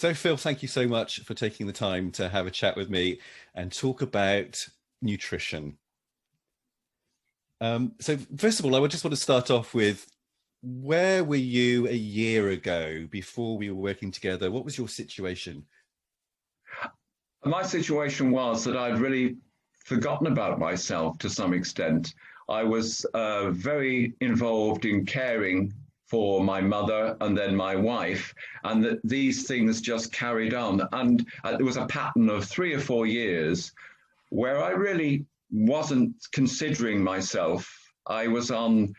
So, Phil, thank you so much for taking the time to have a chat with me and talk about nutrition. So, first of all, I would just want to start off with, where were you a year ago before we were working together? What was your situation? My situation was that I'd really forgotten about myself to some extent. I was very involved in caring for my mother and then my wife, and that these things just carried on. And there was a pattern of 3 or 4 years where I really wasn't considering myself. I was on,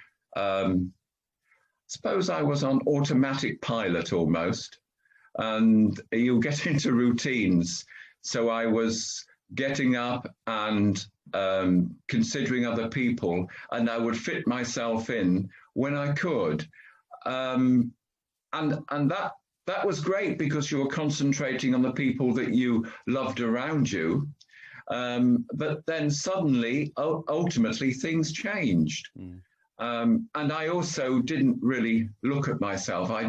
suppose I was on automatic pilot almost, and you get into routines. So I was getting up and considering other people, and I would fit myself in when I could. And that was great because you were concentrating on the people that you loved around you. But then suddenly, ultimately, things changed. Mm. And I also didn't really look at myself. I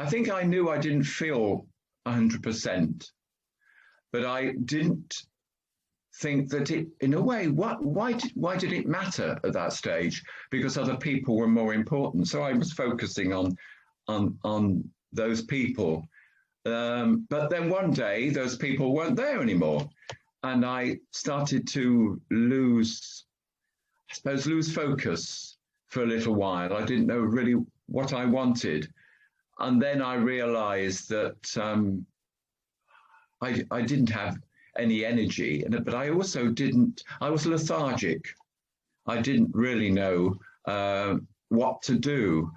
think I knew I didn't feel 100%, but I didn't think that it, in a way, why did it matter at that stage? Because other people were more important. So I was focusing on those people. But then one day, those people weren't there anymore, and I started to lose focus for a little while. I didn't know really what I wanted. And then I realized that I didn't have any energy, but I also I was lethargic. I didn't really know what to do.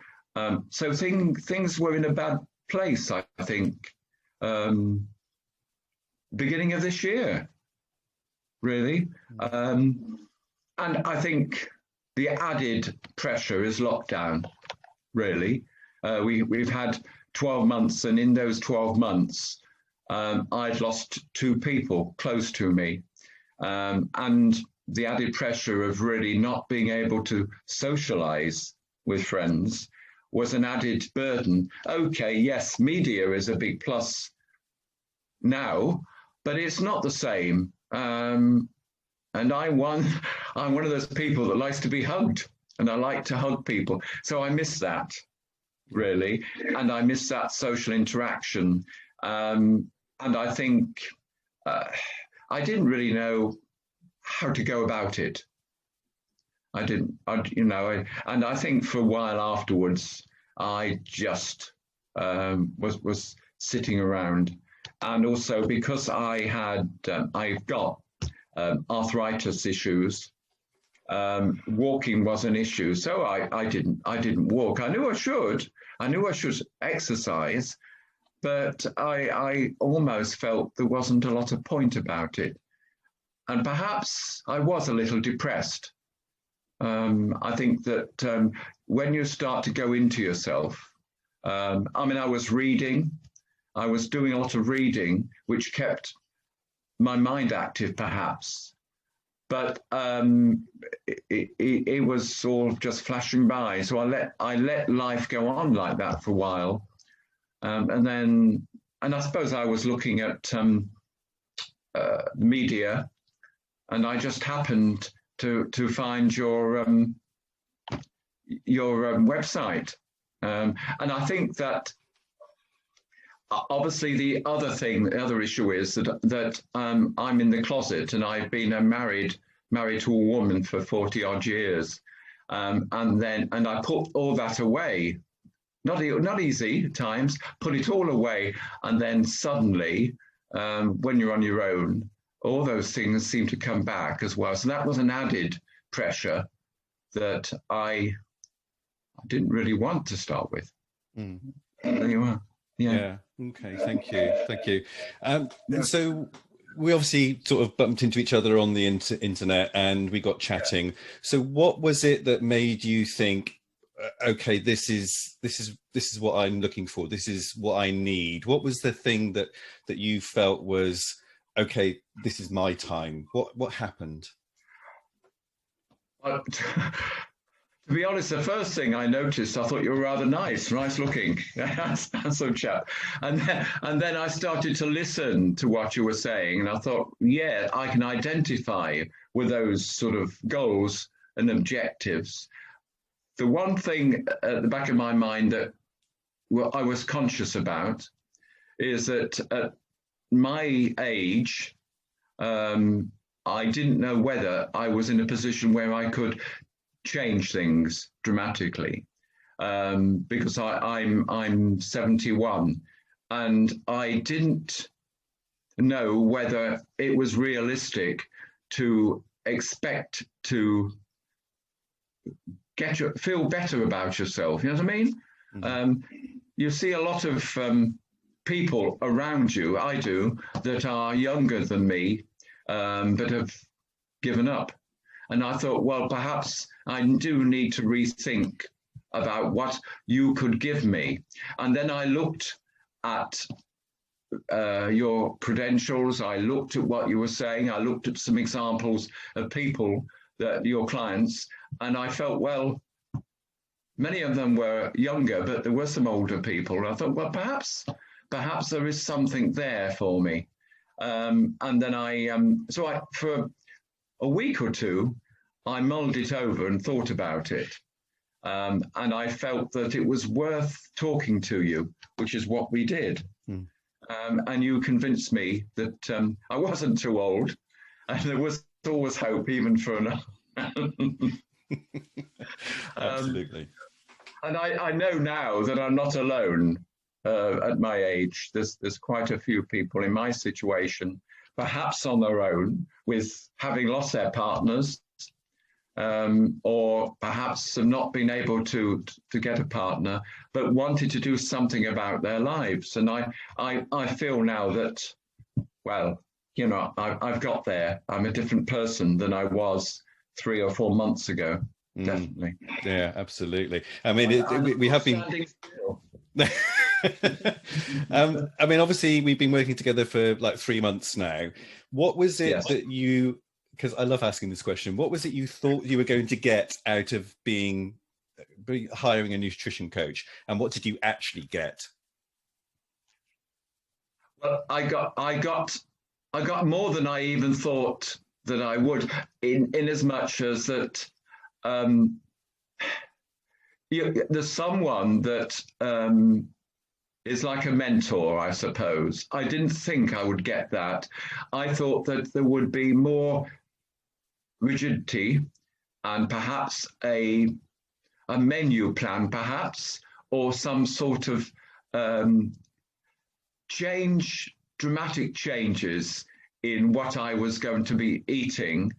So things were in a bad place, I think, beginning of this year, really. And I think the added pressure is lockdown, really. We've had 12 months, and in those 12 months, I'd lost 2 people close to me. And the added pressure of really not being able to socialize with friends was an added burden. Okay, yes, media is a big plus now, but it's not the same. And I'm one of those people that likes to be hugged, and I like to hug people. So I miss that, really, and I miss that social interaction. And I think I didn't really know how to go about it. And I think for a while afterwards, I just was sitting around. And also because I've got arthritis issues, walking was an issue. So I didn't walk. I knew I should exercise, but I almost felt there wasn't a lot of point about it. And perhaps I was a little depressed. I think that when you start to go into yourself, I was reading, I was doing a lot of reading, which kept my mind active, perhaps. But it was all just flashing by. So I let life go on like that for a while. And I suppose I was looking at media, and I just happened to find your website, and I think that obviously the other issue is that I'm in the closet, and I've been married to a woman for 40 odd years, and I put all that away. Not easy at times, put it all away, and then suddenly, when you're on your own, all those things seem to come back as well. So that was an added pressure that I didn't really want to start with. Mm. There you are. Yeah. Okay. Thank you. So we obviously sort of bumped into each other on the internet, and we got chatting. So what was it that made you think, okay, this is what I'm looking for. This is what I need. What was the thing that you felt was, okay, this is my time? What happened? To be honest, the first thing I noticed, I thought you were rather nice looking, handsome chap. And then I started to listen to what you were saying, and I thought, yeah, I can identify with those sort of goals and objectives. The one thing at the back of my mind that I was conscious about is that at my age, I didn't know whether I was in a position where I could change things dramatically, because I'm 71, and I didn't know whether it was realistic to expect to feel better about yourself. You know what I mean? Mm-hmm. You see a lot of people around you, I do, that are younger than me, that have given up. And I thought, well, perhaps I do need to rethink about what you could give me. And then I looked at your credentials. I looked at what you were saying. I looked at some examples of people, that your clients, and I felt, well, many of them were younger, but there were some older people. And I thought, well, perhaps there is something there for me. And then for a week or two, I mulled it over and thought about it. And I felt that it was worth talking to you, which is what we did. Mm. And you convinced me that I wasn't too old, and there was always hope, even for an. Absolutely. And I know now that I'm not alone at my age. There's quite a few people in my situation, perhaps on their own, with having lost their partners, or perhaps have not been able to get a partner, but wanted to do something about their lives. And I feel now that, well, you know, I've got there. I'm a different person than I was 3 or 4 months ago. Definitely. Yeah, absolutely. I mean, we have been. I mean, obviously, we've been working together for like 3 months now. What was it that you? Because I love asking this question. What was it you thought you were going to get out of hiring a nutrition coach, and what did you actually get? Well, I got more than I even thought that I would, in as much as that there's someone that is like a mentor, I suppose. I didn't think I would get that. I thought that there would be more rigidity and perhaps a menu plan, perhaps, or some sort of dramatic changes in what I was going to be eating,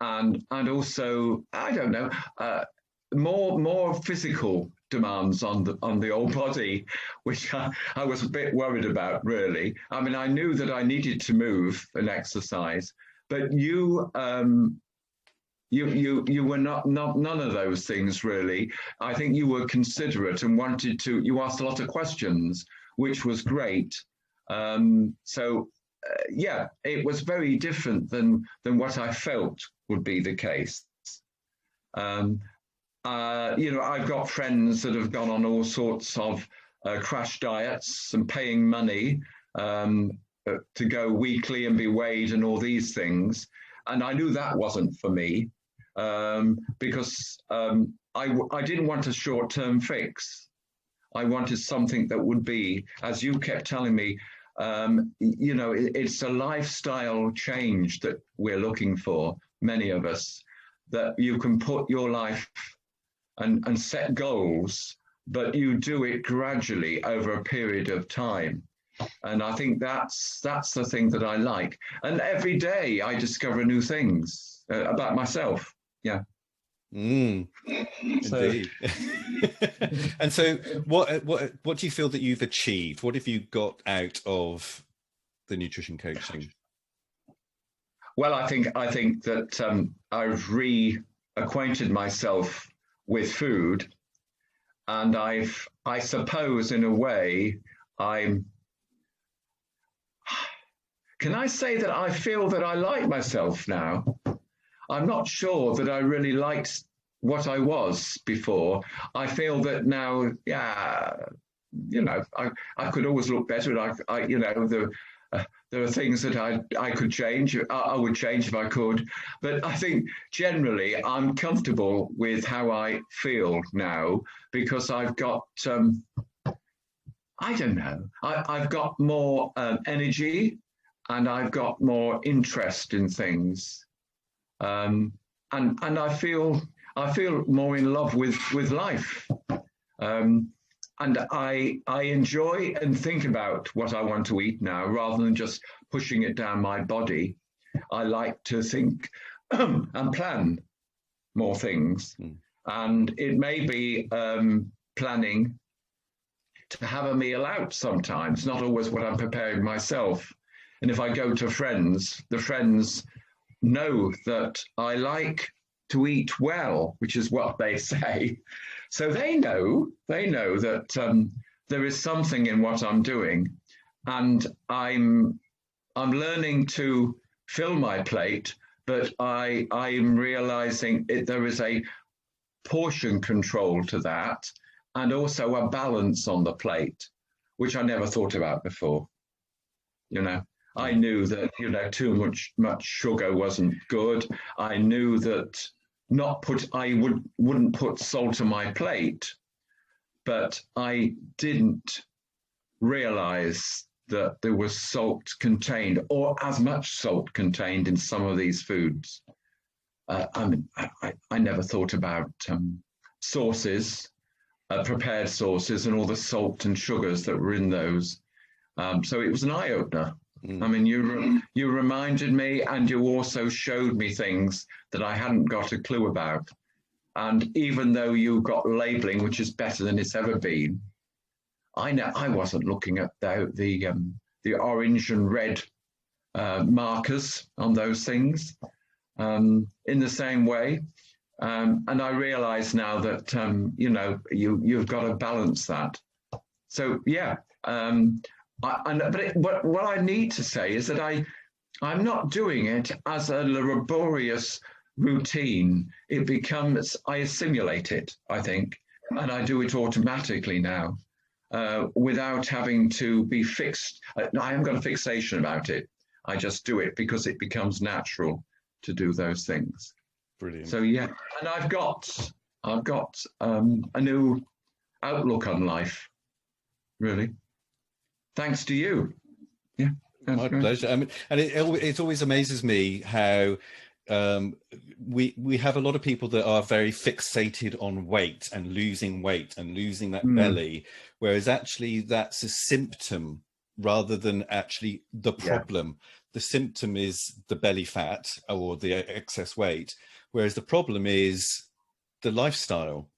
and also, I don't know, more physical demands on the old body, which I was a bit worried about, really. I mean, I knew that I needed to move and exercise, but you were not none of those things, really. I think you were considerate and you asked a lot of questions, which was great. Yeah, it was very different than what I felt would be the case. You know, I've got friends that have gone on all sorts of crash diets and paying money to go weekly and be weighed and all these things. And I knew that wasn't for me, because I didn't want a short-term fix. I wanted something that would be, as you kept telling me, you know, it's a lifestyle change that we're looking for, many of us, that you can put your life and set goals, but you do it gradually over a period of time. And I think that's the thing that I like. And every day I discover new things about myself. Yeah. Indeed. And so what do you feel that you've achieved? What have you got out of the nutrition coaching? Well, I think that I've reacquainted myself with food, and I suppose in a way can I say that I feel that I like myself now? I'm not sure that I really liked what I was before. I feel that now, yeah, I could always look better. There are things that I could change. I would change if I could. But I think generally I'm comfortable with how I feel now because I've got, I don't know, I've got more energy and I've got more interest in things. And I feel more in love with life. And I enjoy and think about what I want to eat now rather than just pushing it down my body. I like to think and plan more things. And it may be planning to have a meal out sometimes, not always what I'm preparing myself. And if I go to friends, the friends know that I like to eat well, which is what they say. So they know that there is something in what I'm doing, and I'm learning to fill my plate, but I'm realizing there is a portion control to that, and also a balance on the plate, which I never thought about before. I knew that too much sugar wasn't good. I knew that I wouldn't put salt on my plate, but I didn't realize that there was salt contained, or as much salt contained in some of these foods. I never thought about sauces, prepared sauces, and all the salt and sugars that were in those. So it was an eye-opener. I mean, you reminded me, and you also showed me things that I hadn't got a clue about. And even though you got labeling, which is better than it's ever been, I wasn't looking at the orange and red markers on those things in the same way. And I realize now that you've got to balance that. So yeah. But what I need to say is that I'm not doing it as a laborious routine. It becomes, I assimilate it, I think, and I do it automatically now without having to be fixed. I haven't got a fixation about it. I just do it because it becomes natural to do those things. Brilliant. So yeah, and I've got a new outlook on life, really. Thanks to you. Yeah, my pleasure. I mean, and it always amazes me how we have a lot of people that are very fixated on weight and losing that belly, whereas actually that's a symptom rather than actually the problem. Yeah. The symptom is the belly fat or the excess weight, whereas the problem is the lifestyle.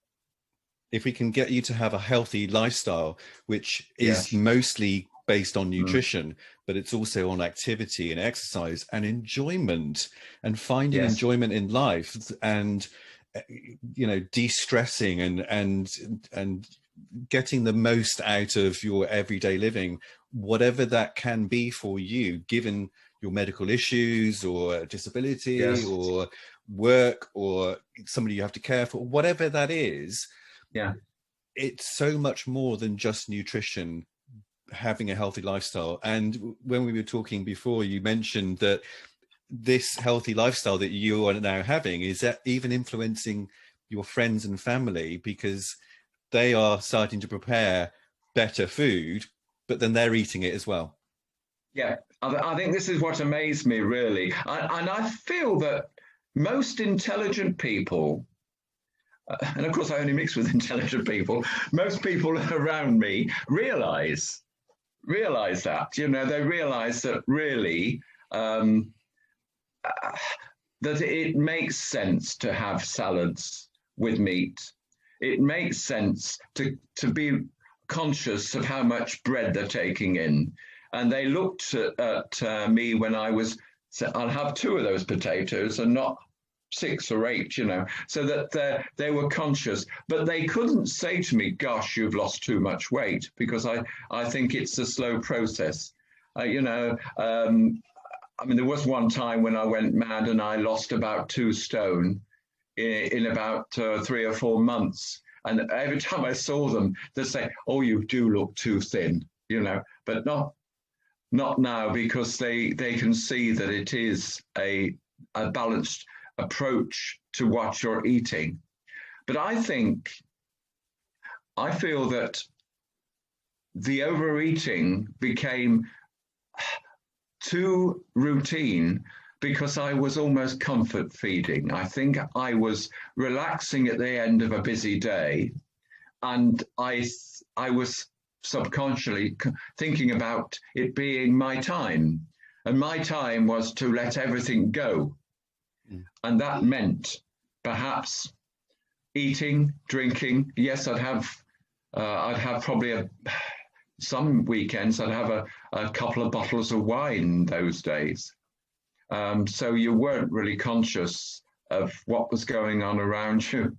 If we can get you to have a healthy lifestyle, which is mostly based on nutrition, but it's also on activity and exercise and enjoyment and finding enjoyment in life and, de-stressing and getting the most out of your everyday living, whatever that can be for you, given your medical issues or disability or work or somebody you have to care for, whatever that is. Yeah, it's so much more than just nutrition, having a healthy lifestyle. And when we were talking before, you mentioned that this healthy lifestyle that you are now having is that even influencing your friends and family, because they are starting to prepare better food, but then they're eating it as well. Yeah, I think this is what amazed me, really. And I feel that most intelligent people, and of course I only mix with intelligent people, most people around me realize that, they realize that really that it makes sense to have salads with meat. It makes sense to be conscious of how much bread they're taking in. And they looked at me when I was, so I'll have 2 of those potatoes and not 6 or 8, so that they were conscious, but they couldn't say to me, gosh, you've lost too much weight, because I think it's a slow process. I mean, there was one time when I went mad and I lost about 2 stone in about 3 or 4 months. And every time I saw them, they'd say, "Oh, you do look too thin," but not now, because they can see that it is a balanced approach to what you're eating. But I feel that the overeating became too routine because I was almost comfort feeding. I think I was relaxing at the end of a busy day, and I was subconsciously thinking about it being my time, and my time was to let everything go. And that meant perhaps eating, drinking. Yes, I'd have probably some weekends I'd have a couple of bottles of wine those days. So you weren't really conscious of what was going on around you.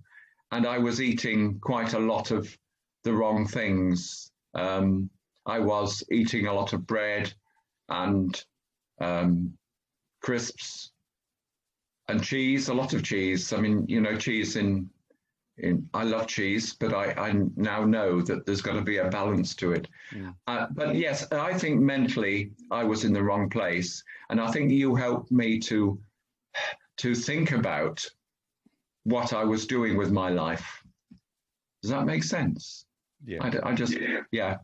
And I was eating quite a lot of the wrong things. I was eating a lot of bread and crisps and cheese, a lot of cheese. I mean, cheese I love cheese, but I now know that there's got to be a balance to it. But yes, I think mentally I was in the wrong place. And I think you helped me to think about what I was doing with my life. Does that make sense? Yeah. I just, yeah.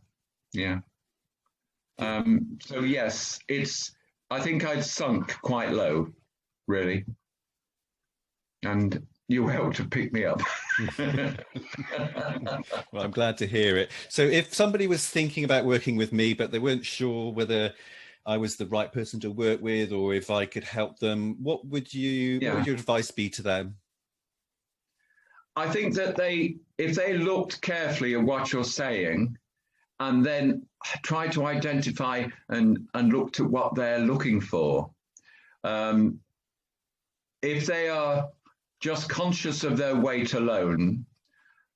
So yes, I think I'd sunk quite low, really. And you helped to pick me up. Well, I'm glad to hear it. So if somebody was thinking about working with me, but they weren't sure whether I was the right person to work with or if I could help them, what would your advice be to them? I think that if they looked carefully at what you're saying and then try to identify and looked at what they're looking for, if they are just conscious of their weight alone,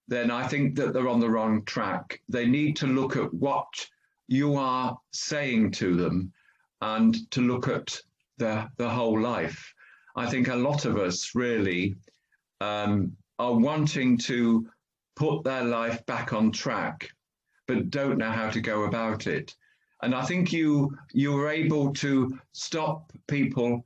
then I think that they're on the wrong track. They need to look at what you are saying to them and to look at the whole life. I think a lot of us really are wanting to put their life back on track, but don't know how to go about it. And I think you were able to stop people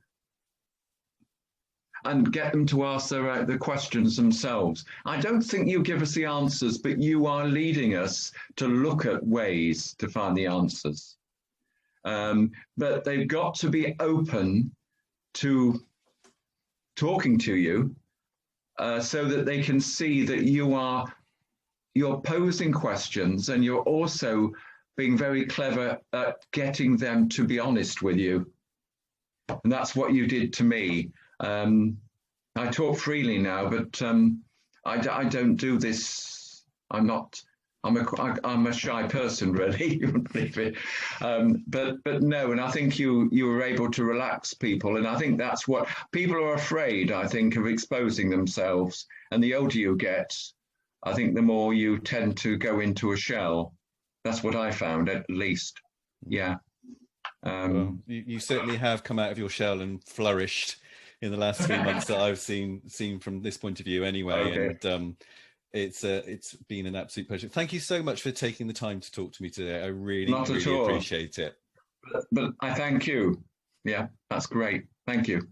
and get them to ask the questions themselves. I don't think you give us the answers, but you are leading us to look at ways to find the answers. But they've got to be open to talking to you so that they can see that you're posing questions and you're also being very clever at getting them to be honest with you. And that's what you did to me. I talk freely now, but I don't do this. I'm a shy person, really. You wouldn't believe it. But no, and I think you were able to relax people, and I think that's what people are afraid, I think, of exposing themselves. And the older you get, I think the more you tend to go into a shell. That's what I found, at least. Yeah. Well, you certainly have come out of your shell and flourished in the last 3 months that I've seen from this point of view anyway. Okay. And it's been an absolute pleasure. Thank you so much for taking the time to talk to me today. I really appreciate it. But I thank you. Yeah, that's great. Thank you.